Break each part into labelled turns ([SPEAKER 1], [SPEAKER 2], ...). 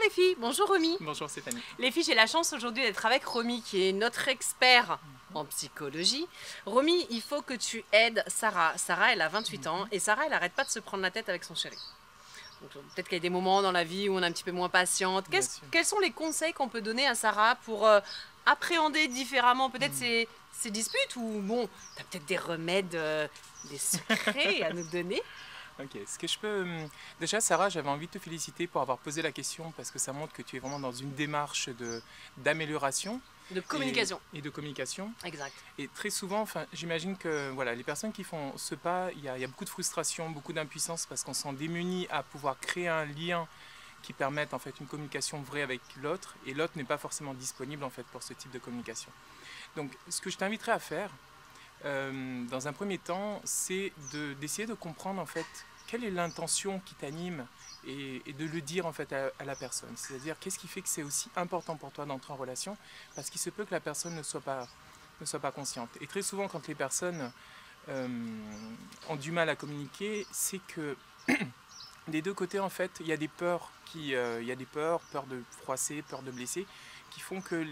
[SPEAKER 1] les filles, bonjour Romy.
[SPEAKER 2] Bonjour Stéphanie.
[SPEAKER 1] Les filles, j'ai la chance aujourd'hui d'être avec Romy qui est notre expert en psychologie. Romy, il faut que tu aides Sarah. Sarah, elle a 28 ans et Sarah, elle n'arrête pas de se prendre la tête avec son chéri. Peut-être qu'il y a des moments dans la vie où on est un petit peu moins patiente. Quels sont les conseils qu'on peut donner à Sarah pour appréhender différemment peut-être ces disputes ou bon, tu as peut-être des remèdes, des secrets à nous donner?
[SPEAKER 2] Ok, ce que je peux... Déjà Sarah, j'avais envie de te féliciter pour avoir posé la question parce que ça montre que tu es vraiment dans une démarche d'amélioration.
[SPEAKER 1] De communication.
[SPEAKER 2] Et de communication.
[SPEAKER 1] Exact.
[SPEAKER 2] Et très souvent, j'imagine que voilà, les personnes qui font ce pas, il y a beaucoup de frustration, beaucoup d'impuissance parce qu'on s'en démunit à pouvoir créer un lien qui permette en fait une communication vraie avec l'autre et l'autre n'est pas forcément disponible en fait pour ce type de communication. Donc ce que je t'inviterais à faire dans un premier temps, c'est d'essayer de comprendre en fait quelle est l'intention qui t'anime et de le dire en fait à la personne. C'est-à-dire qu'est-ce qui fait que c'est aussi important pour toi d'entrer en relation parce qu'il se peut que la personne ne soit pas consciente. Et très souvent quand les personnes ont du mal à communiquer, c'est que des deux côtés en fait il y a des peurs peur de froisser, peur de blesser qui font que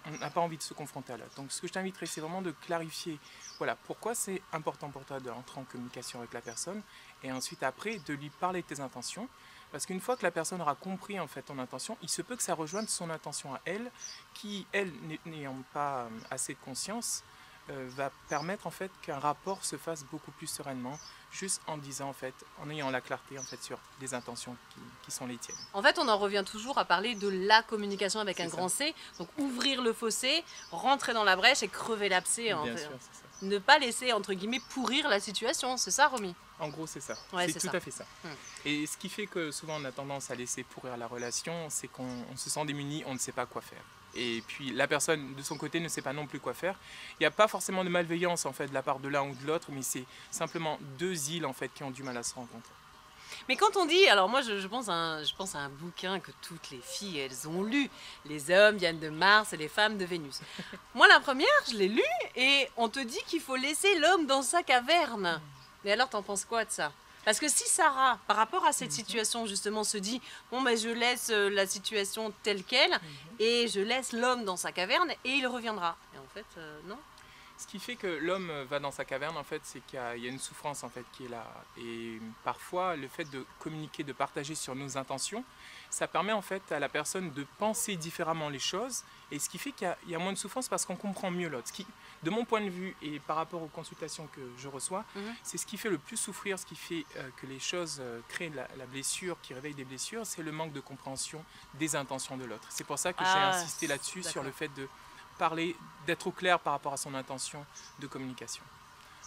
[SPEAKER 2] on n'a pas envie de se confronter à l'autre. Donc ce que je t'inviterais, c'est vraiment de clarifier voilà, pourquoi c'est important pour toi d'entrer en communication avec la personne et ensuite après de lui parler de tes intentions. Parce qu'une fois que la personne aura compris en fait ton intention, il se peut que ça rejoigne son intention à elle, qui elle n'ayant pas assez de conscience, va permettre en fait qu'un rapport se fasse beaucoup plus sereinement, juste en disant en fait, en ayant la clarté en fait sur les intentions qui sont les tiennes.
[SPEAKER 1] En fait, on en revient toujours à parler de la communication avec un grand C, donc ouvrir le fossé, rentrer dans la brèche et crever l'abcès.
[SPEAKER 2] Bien sûr, c'est ça.
[SPEAKER 1] Ne pas laisser entre guillemets pourrir la situation, c'est ça Romy?
[SPEAKER 2] En gros, c'est ça.
[SPEAKER 1] Ouais,
[SPEAKER 2] c'est tout à fait ça. Et ce qui fait que souvent on a tendance à laisser pourrir la relation, c'est qu'on se sent démuni, on ne sait pas quoi faire. Et puis la personne de son côté ne sait pas non plus quoi faire. Il n'y a pas forcément de malveillance en fait de la part de l'un ou de l'autre, mais c'est simplement deux îles en fait qui ont du mal à se rencontrer.
[SPEAKER 1] Mais quand on dit, alors moi je pense à un bouquin que toutes les filles elles ont lu, les hommes viennent de Mars et les femmes de Vénus. Moi la première je l'ai lu et on te dit qu'il faut laisser l'homme dans sa caverne. Mais alors t'en penses quoi de ça? Parce que si Sarah, par rapport à cette situation, justement, se dit « Bon, ben, je laisse la situation telle qu'elle et je laisse l'homme dans sa caverne et il reviendra. » Et en fait, non.
[SPEAKER 2] Ce qui fait que l'homme va dans sa caverne, en fait, c'est qu'il y a une souffrance en fait, qui est là. Et parfois, le fait de communiquer, de partager sur nos intentions, ça permet en fait à la personne de penser différemment les choses. Et ce qui fait qu'il y a moins de souffrance parce qu'on comprend mieux l'autre. De mon point de vue et par rapport aux consultations que je reçois, c'est ce qui fait le plus souffrir, ce qui fait que les choses créent la blessure, qui réveille des blessures, c'est le manque de compréhension des intentions de l'autre. C'est pour ça que j'ai insisté là-dessus, sur le fait de parler, d'être au clair par rapport à son intention de communication.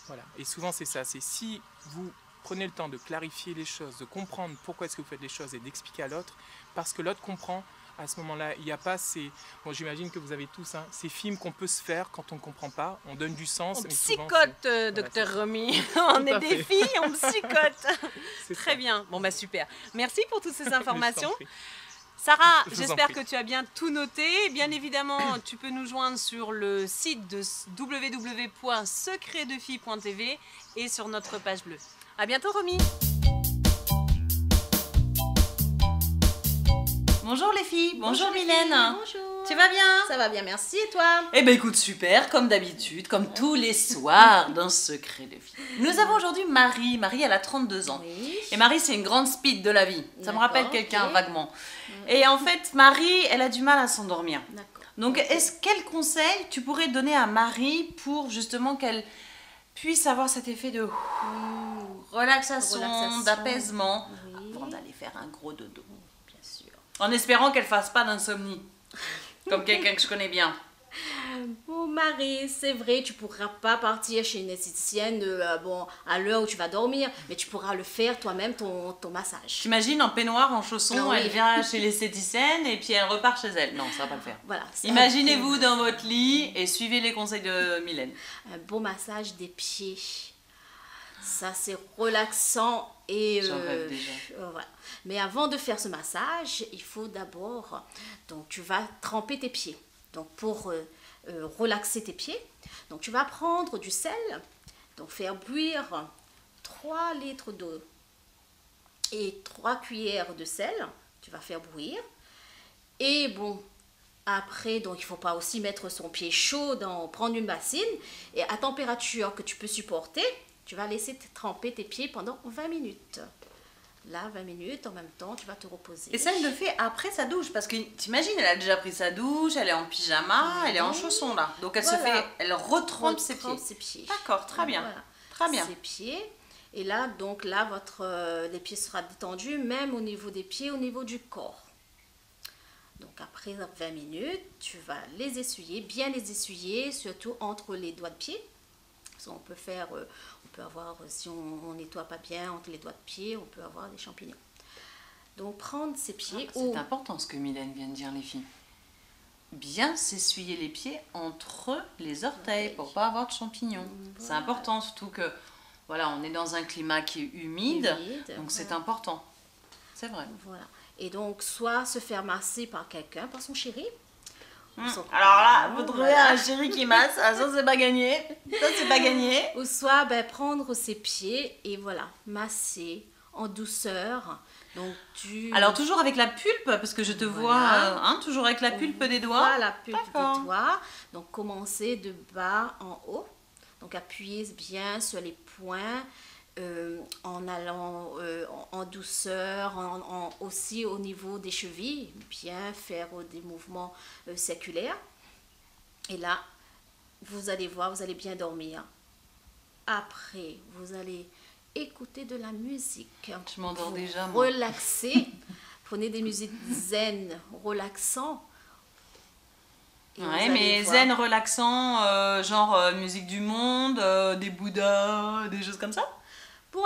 [SPEAKER 2] Voilà. Et souvent c'est ça, c'est si vous prenez le temps de clarifier les choses, de comprendre pourquoi est-ce que vous faites les choses et d'expliquer à l'autre, parce que l'autre comprend, à ce moment-là, il n'y a pas ces... Bon, j'imagine que vous avez tous ces films qu'on peut se faire quand on ne comprend pas, on donne du sens.
[SPEAKER 1] On
[SPEAKER 2] mais
[SPEAKER 1] psychote,
[SPEAKER 2] souvent,
[SPEAKER 1] docteur Romy. On est des filles, on psychote. Très bien, bon bah super. Merci pour toutes ces informations. Sarah, j'espère que tu as bien tout noté. Bien évidemment, tu peux nous joindre sur le site de www.secretdefille.tv et sur notre page bleue. À bientôt, Romy. Bonjour les filles, bonjour Mylène.
[SPEAKER 3] Bonjour.
[SPEAKER 1] Tu vas bien?
[SPEAKER 3] Ça va bien, merci. Et toi?
[SPEAKER 1] Eh ben écoute, super, comme d'habitude, comme tous les soirs dans Secret de Filles. Nous avons aujourd'hui Marie. Marie, elle a 32 ans.
[SPEAKER 3] Oui.
[SPEAKER 1] Et Marie, c'est une grande speed de la vie. Ça me rappelle quelqu'un vaguement.
[SPEAKER 3] Et
[SPEAKER 1] Et en fait, Marie, elle a du mal à s'endormir.
[SPEAKER 3] d'accord.
[SPEAKER 1] Donc, quel conseil tu pourrais donner à Marie pour justement qu'elle puisse avoir cet effet de relaxation, d'apaisement,
[SPEAKER 3] Oui.
[SPEAKER 1] avant d'aller faire un gros dodo?
[SPEAKER 3] Bien sûr.
[SPEAKER 1] En espérant qu'elle fasse pas d'insomnie, comme quelqu'un que je connais bien.
[SPEAKER 3] Bon, Marie, c'est vrai, tu pourras pas partir chez une esthéticienne à l'heure où tu vas dormir, mais tu pourras le faire toi-même, ton massage.
[SPEAKER 1] T'imagines en peignoir, en chaussons,
[SPEAKER 3] Ah oui.
[SPEAKER 1] elle vient chez l'esthéticienne et puis elle repart chez elle. Non, ça va pas le faire.
[SPEAKER 3] Voilà.
[SPEAKER 1] Imaginez-vous dans votre lit et suivez les conseils de Mylène.
[SPEAKER 3] Un beau massage des pieds. Ça, c'est relaxant et...
[SPEAKER 1] J'en rêve déjà.
[SPEAKER 3] Voilà. Mais avant de faire ce massage, il faut d'abord... Donc, tu vas tremper tes pieds. Donc, pour relaxer tes pieds, donc tu vas prendre du sel, donc faire bouillir 3 litres d'eau et 3 cuillères de sel. Tu vas faire bouillir. Et bon, après, donc il ne faut pas aussi mettre son pied chaud, prendre une bassine et à température que tu peux supporter, tu vas laisser tremper tes pieds pendant 20 minutes. Là, 20 minutes, en même temps, tu vas te reposer.
[SPEAKER 4] Et ça, elle le fait après sa douche. Parce que t'imagines, elle a déjà pris sa douche, elle est en pyjama, elle est en chaussons là. Donc elle retrempe ses pieds. D'accord, très bien.
[SPEAKER 3] Voilà.
[SPEAKER 4] Très bien.
[SPEAKER 3] Ses pieds. Et là, donc là, les pieds seront détendus, même au niveau des pieds, au niveau du corps. Donc après 20 minutes, tu vas les essuyer, bien les essuyer, surtout entre les doigts de pied. On peut avoir, si on nettoie pas bien entre les doigts de pied, on peut avoir des champignons. Donc prendre ses pieds.
[SPEAKER 4] C'est important ce que Mylène vient de dire, les filles. Bien s'essuyer les pieds entre les orteils pour pas avoir de champignons. Voilà. C'est important, surtout que voilà, on est dans un climat qui est humide donc c'est important. C'est vrai.
[SPEAKER 3] Voilà. Et donc soit se faire masser par quelqu'un, par son chéri.
[SPEAKER 4] Alors là, vous trouvez un chéri qui masse, ça c'est pas gagné, ça c'est pas gagné.
[SPEAKER 3] Ou soit prendre ses pieds et voilà, masser en douceur. Donc
[SPEAKER 4] alors toujours avec la pulpe, parce que je te vois, toujours avec la pulpe des doigts.
[SPEAKER 3] Voilà, la pulpe des doigts. Donc commencer de bas en haut. Donc appuyez bien sur les points. En allant en douceur, aussi au niveau des chevilles, bien faire des mouvements circulaires. Et là, vous allez voir, vous allez bien dormir. Après, vous allez écouter de la musique.
[SPEAKER 4] Je m'endors déjà, moi.
[SPEAKER 3] Relaxer. Prenez des musiques zen, relaxantes.
[SPEAKER 4] Ouais, mais zen, relaxant, genre musique du monde, des Bouddhas, des choses comme ça.
[SPEAKER 3] Bon,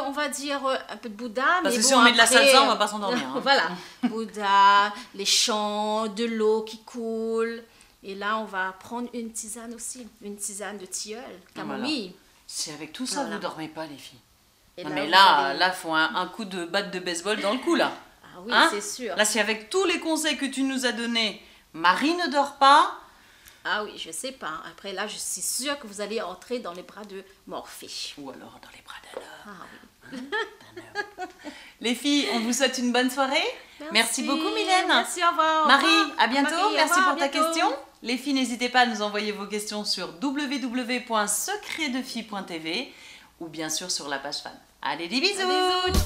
[SPEAKER 3] on va dire un peu de Bouddha.
[SPEAKER 4] Parce
[SPEAKER 3] mais
[SPEAKER 4] que
[SPEAKER 3] bon,
[SPEAKER 4] si on met de la
[SPEAKER 3] après,
[SPEAKER 4] salsa, on va pas s'endormir. Hein.
[SPEAKER 3] Voilà, Bouddha, les chants, de l'eau qui coule. Et là, on va prendre une tisane aussi, une tisane de tilleul, camomille.
[SPEAKER 4] Voilà. Si avec tout ça, vous dormez pas, les filles.
[SPEAKER 3] Et
[SPEAKER 4] non, mais là, faut un coup de batte de baseball dans le cou, là.
[SPEAKER 3] Ah oui, c'est sûr.
[SPEAKER 4] Là, si avec tous les conseils que tu nous as donnés, Marie ne dort pas...
[SPEAKER 3] Ah oui, je sais pas. Après, là, je suis sûre que vous allez entrer dans les bras de Morphée.
[SPEAKER 4] Ou alors dans les bras d'Anna.
[SPEAKER 3] Ah oui.
[SPEAKER 4] Les filles, on vous souhaite une bonne soirée. Merci beaucoup, Mylène.
[SPEAKER 3] Merci, au revoir.
[SPEAKER 4] Marie, à bientôt.
[SPEAKER 3] Marie,
[SPEAKER 4] merci
[SPEAKER 3] revoir,
[SPEAKER 4] pour ta question. Les filles, n'hésitez pas à nous envoyer vos questions sur www.secretdefilles.tv ou bien sûr sur la page fan. Allez, des bisous.
[SPEAKER 3] Bisous.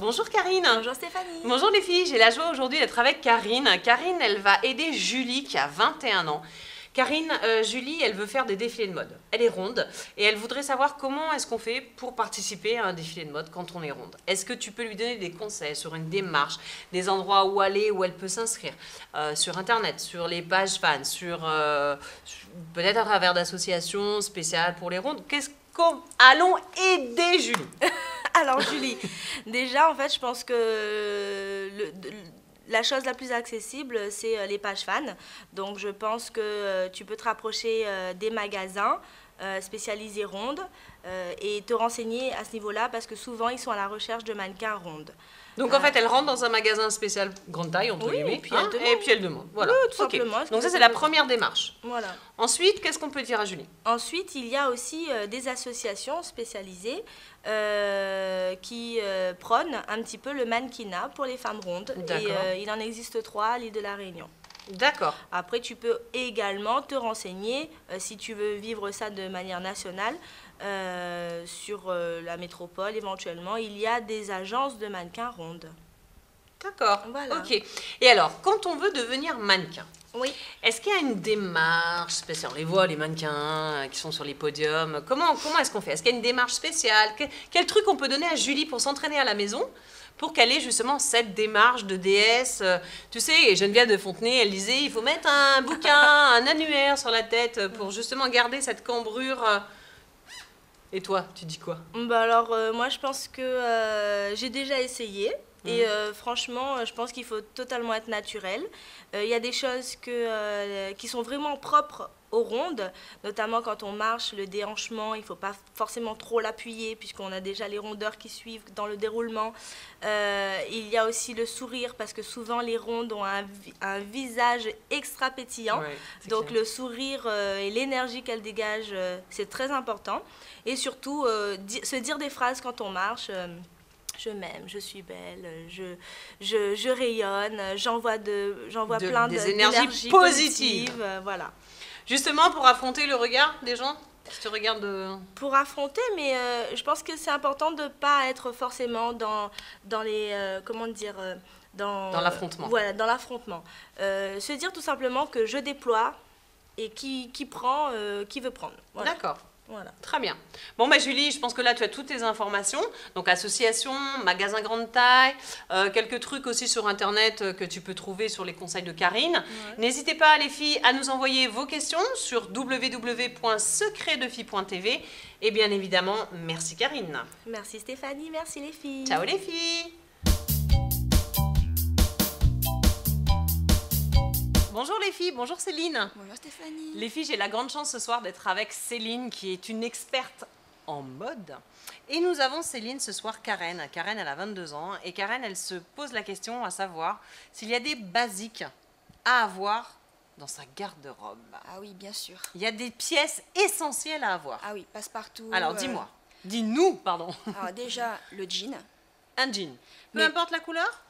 [SPEAKER 1] Bonjour Karine.
[SPEAKER 5] Bonjour Stéphanie.
[SPEAKER 1] Bonjour les filles, j'ai la joie aujourd'hui d'être avec Karine. Karine, elle va aider Julie qui a 21 ans. Karine, Julie, elle veut faire des défilés de mode. Elle est ronde et elle voudrait savoir comment est-ce qu'on fait pour participer à un défilé de mode quand on est ronde. Est-ce que tu peux lui donner des conseils sur une démarche, des endroits où aller, où elle peut s'inscrire, sur Internet, sur les pages fans, peut-être à travers d'associations spéciales pour les rondes. Allons aider Julie.
[SPEAKER 5] Alors Julie, déjà en fait je pense que la chose la plus accessible c'est les pages fans. Donc je pense que tu peux te rapprocher des magasins spécialisés rondes et te renseigner à ce niveau-là parce que souvent ils sont à la recherche de mannequins rondes.
[SPEAKER 1] Donc en fait, elle rentre dans un magasin spécial grande taille, entre guillemets,
[SPEAKER 5] et puis elle demande.
[SPEAKER 1] Voilà.
[SPEAKER 5] Oui, tout simplement.
[SPEAKER 1] Donc ça, c'est la première démarche.
[SPEAKER 5] Voilà.
[SPEAKER 1] Ensuite, qu'est-ce qu'on peut dire à Julie?
[SPEAKER 5] Ensuite, il y a aussi des associations spécialisées qui prônent un petit peu le mannequinat pour les femmes rondes. Et il en existe 3 à l'île de la Réunion.
[SPEAKER 1] D'accord.
[SPEAKER 5] Après, tu peux également te renseigner, si tu veux vivre ça de manière nationale, sur la métropole éventuellement. Il y a des agences de mannequins rondes.
[SPEAKER 1] D'accord,
[SPEAKER 5] voilà.
[SPEAKER 1] Ok. Et alors, quand on veut devenir mannequin,
[SPEAKER 5] oui.
[SPEAKER 1] Est-ce qu'il y a une démarche spéciale? On les voit, les mannequins qui sont sur les podiums. Comment est-ce qu'on fait? Est-ce qu'il y a une démarche spéciale? Quel truc on peut donner à Julie pour s'entraîner à la maison pour qu'elle ait justement cette démarche de déesse? Tu sais, Geneviève de Fontenay, elle disait, il faut mettre un bouquin, un annuaire sur la tête pour justement garder cette cambrure. Et toi, tu dis quoi?
[SPEAKER 5] Alors, moi, je pense que j'ai déjà essayé. Et franchement, je pense qu'il faut totalement être naturel. Il y a des choses qui sont vraiment propres aux rondes, notamment quand on marche, le déhanchement, il ne faut pas forcément trop l'appuyer puisqu'on a déjà les rondeurs qui suivent dans le déroulement. Il y a aussi le sourire parce que souvent les rondes ont un visage extra pétillant. Ouais, donc clair. Le sourire et l'énergie qu'elle dégage, c'est très important. Et surtout, se dire des phrases quand on marche. je m'aime, je suis belle, je rayonne, j'envoie plein
[SPEAKER 1] des
[SPEAKER 5] d'énergie
[SPEAKER 1] énergies positives.
[SPEAKER 5] positive, voilà.
[SPEAKER 1] Justement, pour affronter le regard des gens qui te regardent.
[SPEAKER 5] Pour affronter, mais je pense que c'est important de ne pas être forcément dans les... comment dire dans
[SPEAKER 1] l'affrontement.
[SPEAKER 5] Voilà, dans l'affrontement. Se dire tout simplement que je déploie et qui prend, qui veut prendre. Voilà.
[SPEAKER 1] D'accord.
[SPEAKER 5] Voilà.
[SPEAKER 1] Très bien. Bon, Julie, je pense que là, tu as toutes tes informations. Donc, association, magasin grande taille, quelques trucs aussi sur Internet que tu peux trouver sur les conseils de Karine.
[SPEAKER 5] Ouais.
[SPEAKER 1] N'hésitez pas, les filles, à nous envoyer vos questions sur www.secretdefilles.tv. Et bien évidemment, merci Karine.
[SPEAKER 5] Merci Stéphanie, merci les filles.
[SPEAKER 1] Ciao les filles. Bonjour les filles, bonjour Céline.
[SPEAKER 6] Bonjour Stéphanie.
[SPEAKER 1] Les filles, j'ai la grande chance ce soir d'être avec Céline qui est une experte en mode. Et nous avons Céline ce soir, Karen. Karen, elle a 22 ans et Karen, elle se pose la question à savoir s'il y a des basiques à avoir dans sa garde-robe.
[SPEAKER 6] Ah oui, bien sûr.
[SPEAKER 1] Il y a des pièces essentielles à avoir.
[SPEAKER 6] Ah oui, passe-partout.
[SPEAKER 1] Alors dis-moi, dis-nous, pardon.
[SPEAKER 6] Alors déjà, le jean.
[SPEAKER 1] Un jean. Peu
[SPEAKER 6] Mais-
[SPEAKER 1] importe la couleur,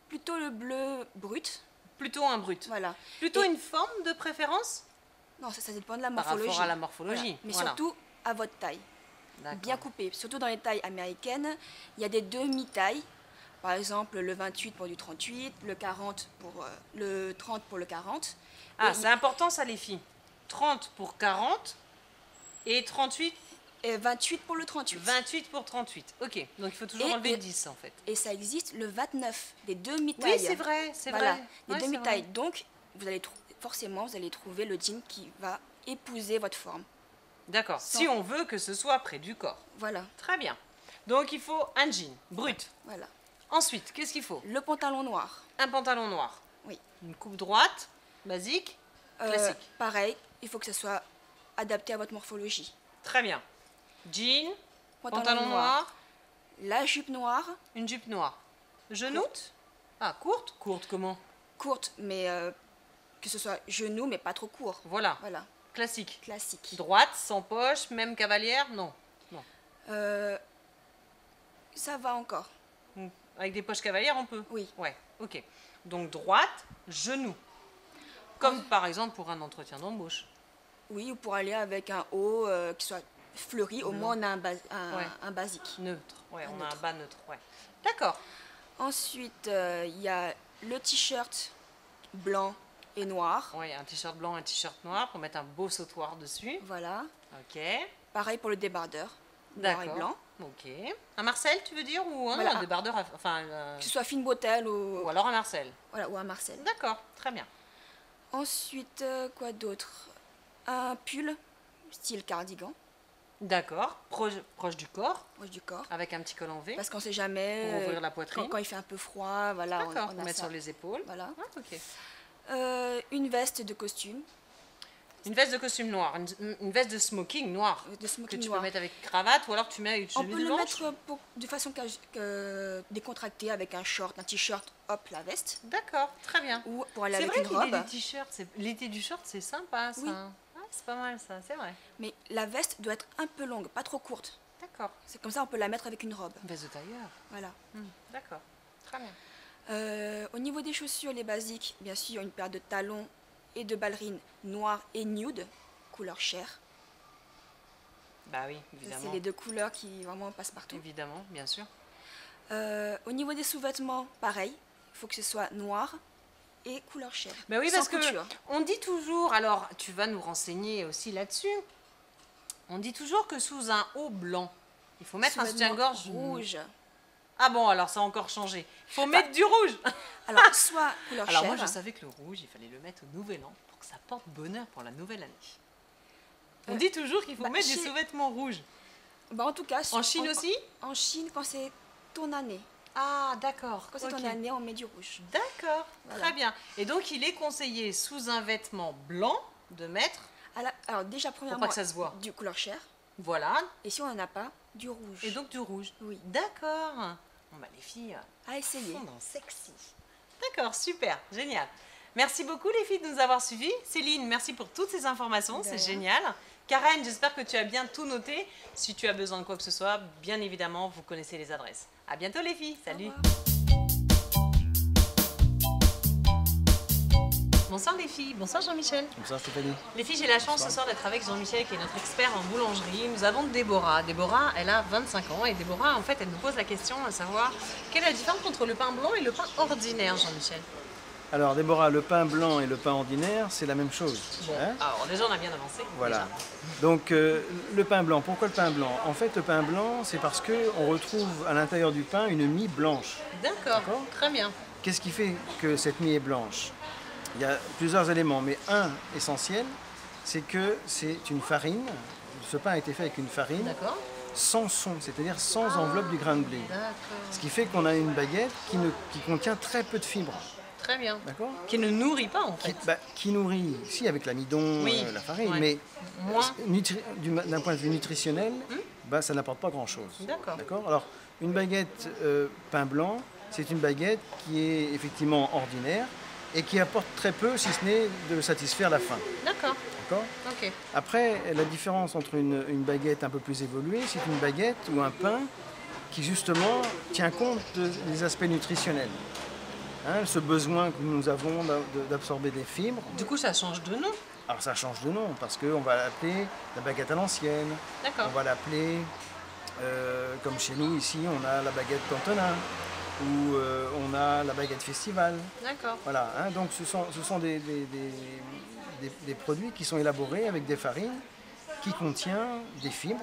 [SPEAKER 6] Plutôt le bleu brut.
[SPEAKER 1] plutôt un brut.
[SPEAKER 6] Voilà.
[SPEAKER 1] Plutôt
[SPEAKER 6] Et-
[SPEAKER 1] une forme de préférence
[SPEAKER 6] Non, ça dépend de la
[SPEAKER 1] par
[SPEAKER 6] morphologie.
[SPEAKER 1] rapport à la morphologie.
[SPEAKER 6] Voilà. Mais
[SPEAKER 1] Voilà.
[SPEAKER 6] surtout à votre taille.
[SPEAKER 1] D'accord.
[SPEAKER 6] Bien coupé. Surtout dans les tailles américaines, il y a des demi-tailles. Par exemple, le 28 pour du 38, le 40 pour le 30 pour le 40.
[SPEAKER 1] Ah,
[SPEAKER 6] Et-
[SPEAKER 1] c'est important ça les filles. 30 pour 40 et 38,
[SPEAKER 6] Et 28 pour le 38.
[SPEAKER 1] 28 pour 38. Ok, donc il faut toujours
[SPEAKER 6] Et-
[SPEAKER 1] enlever
[SPEAKER 6] et-
[SPEAKER 1] 10 en fait.
[SPEAKER 6] Et ça existe le 29, des demi-tailles.
[SPEAKER 1] Oui, c'est vrai, c'est
[SPEAKER 6] Voilà,
[SPEAKER 1] vrai.
[SPEAKER 6] des
[SPEAKER 1] Ouais, c'est
[SPEAKER 6] demi-tailles.
[SPEAKER 1] vrai.
[SPEAKER 6] Donc, forcément, vous allez trouver le jean qui va épouser votre forme.
[SPEAKER 1] D'accord, si on veut que ce soit près du corps.
[SPEAKER 6] Voilà,
[SPEAKER 1] Très bien. Donc il faut un jean brut.
[SPEAKER 6] voilà.
[SPEAKER 1] Ensuite, qu'est-ce qu'il faut?
[SPEAKER 6] Le pantalon noir.
[SPEAKER 1] Un pantalon noir.
[SPEAKER 6] Oui.
[SPEAKER 1] Une coupe droite, basique, classique.
[SPEAKER 6] Pareil, il faut que ce soit adapté à votre morphologie.
[SPEAKER 1] Très bien. Jean, pantalon noir,
[SPEAKER 6] La jupe noire,
[SPEAKER 1] une jupe noire. Genoux? Ah, courte? Courte comment?
[SPEAKER 6] courte, mais que ce soit genou, mais pas trop court.
[SPEAKER 1] Voilà,
[SPEAKER 6] Voilà,
[SPEAKER 1] classique.
[SPEAKER 6] classique.
[SPEAKER 1] Droite, sans poche, même cavalière? Non.
[SPEAKER 6] Ça va encore.
[SPEAKER 1] Avec des poches cavalières, on peut?
[SPEAKER 6] Oui.
[SPEAKER 1] Ouais, ok. Donc droite, genou. Comme par exemple pour un entretien d'embauche.
[SPEAKER 6] Oui, ou pour aller avec un haut qui soit fleuri, au moins on a un basique.
[SPEAKER 1] Neutre. Ouais,
[SPEAKER 6] Un
[SPEAKER 1] on a un
[SPEAKER 6] neutre.
[SPEAKER 1] bas neutre. Ouais. D'accord.
[SPEAKER 6] Ensuite, il y a le t-shirt blanc et noir.
[SPEAKER 1] Ouais, un t-shirt blanc, un t-shirt noir pour mettre un beau sautoir dessus.
[SPEAKER 6] Voilà.
[SPEAKER 1] Ok.
[SPEAKER 6] Pareil pour le débardeur, noir et
[SPEAKER 1] D'accord.
[SPEAKER 6] blanc.
[SPEAKER 1] Ok. Un Marcel, tu veux dire? Ou un
[SPEAKER 6] Voilà.
[SPEAKER 1] débardeur, enfin,
[SPEAKER 6] Que ce soit fine bretelle
[SPEAKER 1] ou alors un Marcel.
[SPEAKER 6] voilà, ou un Marcel.
[SPEAKER 1] D'accord, très bien.
[SPEAKER 6] Ensuite, quoi d'autre? Un pull, style cardigan,
[SPEAKER 1] D'accord. Proche du corps,
[SPEAKER 6] proche du corps.
[SPEAKER 1] avec un petit col en V.
[SPEAKER 6] Parce qu'on ne sait jamais.
[SPEAKER 1] Pour ouvrir la poitrine.
[SPEAKER 6] Quand il fait un peu froid, voilà,
[SPEAKER 1] D'accord,
[SPEAKER 6] on
[SPEAKER 1] pour
[SPEAKER 6] a
[SPEAKER 1] mettre
[SPEAKER 6] ça.
[SPEAKER 1] sur les épaules.
[SPEAKER 6] Voilà.
[SPEAKER 1] Ah, ok.
[SPEAKER 6] Une veste de costume,
[SPEAKER 1] Une veste de costume noire, une veste de smoking noire.
[SPEAKER 6] de
[SPEAKER 1] Que
[SPEAKER 6] smoking
[SPEAKER 1] tu
[SPEAKER 6] noir.
[SPEAKER 1] peux mettre avec cravate ou alors tu mets une
[SPEAKER 6] On
[SPEAKER 1] chemise
[SPEAKER 6] peut le
[SPEAKER 1] blanche.
[SPEAKER 6] mettre de façon décontractée avec un short, un t-shirt, hop, la veste.
[SPEAKER 1] D'accord, très bien.
[SPEAKER 6] Ou pour aller
[SPEAKER 1] C'est
[SPEAKER 6] avec
[SPEAKER 1] vrai
[SPEAKER 6] une
[SPEAKER 1] l'idée
[SPEAKER 6] robe.
[SPEAKER 1] du t-shirt, l'été du short, c'est sympa ça.
[SPEAKER 6] Oui.
[SPEAKER 1] Ah, c'est pas mal ça, c'est vrai.
[SPEAKER 6] Mais la veste doit être un peu longue, pas trop courte.
[SPEAKER 1] D'accord.
[SPEAKER 6] C'est comme ça, on peut la mettre avec une robe.
[SPEAKER 1] Une veste de tailleur.
[SPEAKER 6] Voilà.
[SPEAKER 1] D'accord, très bien.
[SPEAKER 6] Au niveau des chaussures, les basiques, bien sûr, une paire de talons et de ballerines noires et nude, couleur chair.
[SPEAKER 1] Bah oui,
[SPEAKER 6] Ça,
[SPEAKER 1] évidemment.
[SPEAKER 6] c'est les deux couleurs qui vraiment passent partout.
[SPEAKER 1] Évidemment, bien sûr.
[SPEAKER 6] Au niveau des sous-vêtements, pareil, il faut que ce soit noir et couleur chair.
[SPEAKER 1] Bah oui,
[SPEAKER 6] sans
[SPEAKER 1] parce que
[SPEAKER 6] couture.
[SPEAKER 1] on dit toujours, alors tu vas nous renseigner aussi là-dessus, on dit toujours que sous un haut blanc, il faut mettre un
[SPEAKER 6] Sous-vêtements
[SPEAKER 1] soutien-gorge
[SPEAKER 6] rouge.
[SPEAKER 1] Ah bon, alors ça a encore changé. Il faut mettre du rouge.
[SPEAKER 6] Alors, soit couleur
[SPEAKER 1] Alors
[SPEAKER 6] chair.
[SPEAKER 1] moi, je savais que le rouge, il fallait le mettre au nouvel an pour que ça porte bonheur pour la nouvelle année. On dit toujours qu'il faut mettre des
[SPEAKER 6] chez-
[SPEAKER 1] sous-vêtements rouges.
[SPEAKER 6] Bah, en tout cas,
[SPEAKER 1] En Chine aussi?
[SPEAKER 6] En Chine, quand c'est ton année.
[SPEAKER 1] Ah, d'accord.
[SPEAKER 6] Quand c'est
[SPEAKER 1] ok.
[SPEAKER 6] ton année, on met du rouge.
[SPEAKER 1] D'accord,
[SPEAKER 6] Voilà.
[SPEAKER 1] très bien. Et donc, il est conseillé sous un vêtement blanc de mettre,
[SPEAKER 6] Alors, déjà, premièrement,
[SPEAKER 1] pas que ça se voit.
[SPEAKER 6] du couleur chair.
[SPEAKER 1] voilà,
[SPEAKER 6] Et si on n'en a pas, du rouge.
[SPEAKER 1] et donc du rouge.
[SPEAKER 6] Oui.
[SPEAKER 1] D'accord. Bon, bah, les filles
[SPEAKER 6] À essayer.
[SPEAKER 1] sont dans sexy. D'accord, super, génial. Merci beaucoup les filles de nous avoir suivis. Céline, merci pour toutes ces informations,
[SPEAKER 6] De
[SPEAKER 1] c'est
[SPEAKER 6] rien.
[SPEAKER 1] génial. Karen, j'espère que tu as bien tout noté. Si tu as besoin de quoi que ce soit, bien évidemment, vous connaissez les adresses. À bientôt les filles, salut. Bonsoir les filles, bonsoir Jean-Michel.
[SPEAKER 7] Bonsoir Stéphanie.
[SPEAKER 1] Les filles, j'ai la chance ce soir d'être avec Jean-Michel qui est notre expert en boulangerie. Nous avons Déborah. Déborah, elle a 25 ans et Déborah, en fait, elle nous pose la question à savoir quelle est la différence entre le pain blanc et le pain ordinaire, Jean-Michel?
[SPEAKER 7] Alors Déborah, le pain blanc et le pain ordinaire, c'est la même chose.
[SPEAKER 1] Bon,
[SPEAKER 7] hein.
[SPEAKER 1] alors déjà on a bien avancé.
[SPEAKER 7] Voilà. Donc le pain blanc, pourquoi le pain blanc? En fait, le pain blanc, c'est parce qu'on retrouve à l'intérieur du pain une mie blanche.
[SPEAKER 1] D'accord, très bien.
[SPEAKER 7] Qu'est-ce qui fait que cette mie est blanche? Il y a plusieurs éléments, mais un essentiel, c'est que c'est une farine. Ce pain a été fait avec une farine
[SPEAKER 1] D'accord.
[SPEAKER 7] sans son, c'est-à-dire sans enveloppe du grain de blé.
[SPEAKER 1] D'accord.
[SPEAKER 7] Ce qui fait qu'on a une baguette qui contient très peu de fibres.
[SPEAKER 1] Très bien.
[SPEAKER 7] D'accord?
[SPEAKER 1] Qui ne nourrit pas en fait.
[SPEAKER 7] Qui nourrit, si, avec l'amidon,
[SPEAKER 1] Oui.
[SPEAKER 7] la farine,
[SPEAKER 1] Ouais.
[SPEAKER 7] mais
[SPEAKER 1] Moins.
[SPEAKER 7] d'un point de vue nutritionnel, ça n'apporte pas grand-chose.
[SPEAKER 1] D'accord.
[SPEAKER 7] D'accord? Alors, une baguette pain blanc, c'est une baguette qui est effectivement ordinaire et qui apporte très peu, si ce n'est de satisfaire la faim.
[SPEAKER 1] D'accord.
[SPEAKER 7] D'accord?
[SPEAKER 1] Ok.
[SPEAKER 7] Après, la différence entre une baguette un peu plus évoluée, c'est une baguette ou un pain qui justement tient compte des aspects nutritionnels. Hein, ce besoin que nous avons d'absorber des fibres.
[SPEAKER 1] Du coup, ça change de nom.
[SPEAKER 7] Alors ça change de nom parce qu'on va l'appeler la baguette à l'ancienne.
[SPEAKER 1] D'accord.
[SPEAKER 7] On va l'appeler, comme chez nous ici, on a la baguette Cantonin ou on a la baguette Festival.
[SPEAKER 1] D'accord.
[SPEAKER 7] Voilà, hein, donc ce sont des produits qui sont élaborés avec des farines qui contiennent des fibres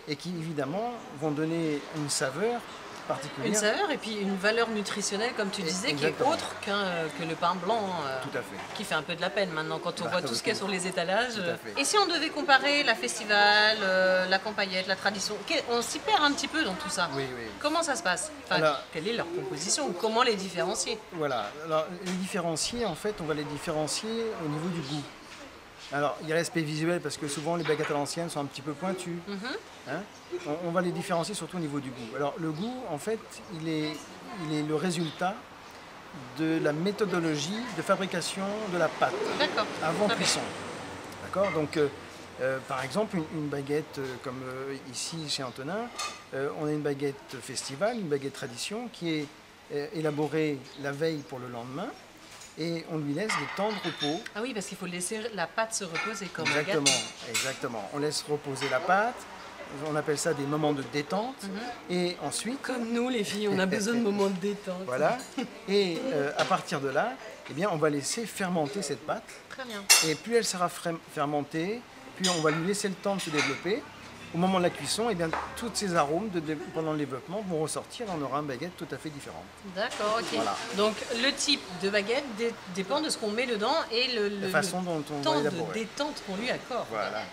[SPEAKER 7] et qui évidemment vont donner une saveur particulière.
[SPEAKER 1] Une saveur et puis une valeur nutritionnelle, comme tu disais, qui est
[SPEAKER 7] Exactement.
[SPEAKER 1] autre que le pain blanc.
[SPEAKER 7] Tout à fait.
[SPEAKER 1] Qui fait un peu de la peine maintenant quand on
[SPEAKER 7] Bah,
[SPEAKER 1] voit tout ce qu'il y a sur les étalages.
[SPEAKER 7] Tout à fait.
[SPEAKER 1] Et si on devait comparer la festival, la campagnette, la tradition, on s'y perd un petit peu dans tout ça.
[SPEAKER 7] Oui, oui.
[SPEAKER 1] Comment ça se passe? Enfin,
[SPEAKER 7] Alors-
[SPEAKER 1] quelle est leur composition ou comment les différencier?
[SPEAKER 7] Voilà, alors les différencier, en fait, on va les différencier au niveau du goût. Alors, il y a l'aspect visuel parce que souvent les baguettes à l'ancienne sont un petit peu pointues. Hein. On va les différencier surtout au niveau du goût. Alors, le goût, en fait, il est le résultat de la méthodologie de fabrication de la pâte
[SPEAKER 1] D'accord.
[SPEAKER 7] avant
[SPEAKER 1] Très bien.
[SPEAKER 7] cuisson. D'accord? Donc, par exemple, une baguette comme ici chez Antonin, on a une baguette festival, une baguette tradition qui est élaborée la veille pour le lendemain. Et on lui laisse des temps de repos.
[SPEAKER 1] Ah oui, parce qu'il faut laisser la pâte se reposer comme un
[SPEAKER 7] Exactement,
[SPEAKER 1] gâteau.
[SPEAKER 7] exactement. On laisse reposer la pâte. On appelle ça des moments de détente. Et ensuite,
[SPEAKER 1] Comme nous, les filles, on a besoin de moments de détente.
[SPEAKER 7] voilà. Et à partir de là, eh bien, on va laisser fermenter cette pâte.
[SPEAKER 1] Très bien.
[SPEAKER 7] Et plus elle sera fermentée, puis on va lui laisser le temps de se développer. Au moment de la cuisson, eh bien, tous ces arômes pendant le développement vont ressortir. On aura une baguette tout à fait différente.
[SPEAKER 1] D'accord, ok.
[SPEAKER 7] Voilà.
[SPEAKER 1] Donc le type de baguette dépend de ce qu'on met dedans et
[SPEAKER 7] La façon dont on
[SPEAKER 1] temps
[SPEAKER 7] va
[SPEAKER 1] de
[SPEAKER 7] élaborer.
[SPEAKER 1] détente qu'on lui accorde.
[SPEAKER 7] Voilà.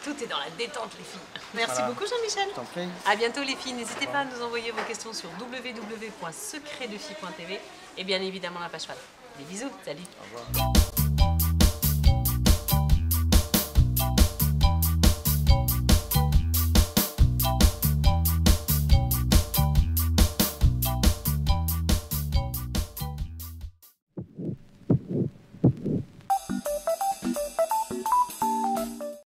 [SPEAKER 1] Tout est dans la détente, les filles. Merci
[SPEAKER 7] Voilà.
[SPEAKER 1] beaucoup, Jean-Michel.
[SPEAKER 7] Je t'en prie.
[SPEAKER 1] À bientôt, les filles. N'hésitez pas à nous envoyer vos questions sur www.secretdefille.tv et bien évidemment la page Facebook. Des bisous, salut.
[SPEAKER 7] Au revoir.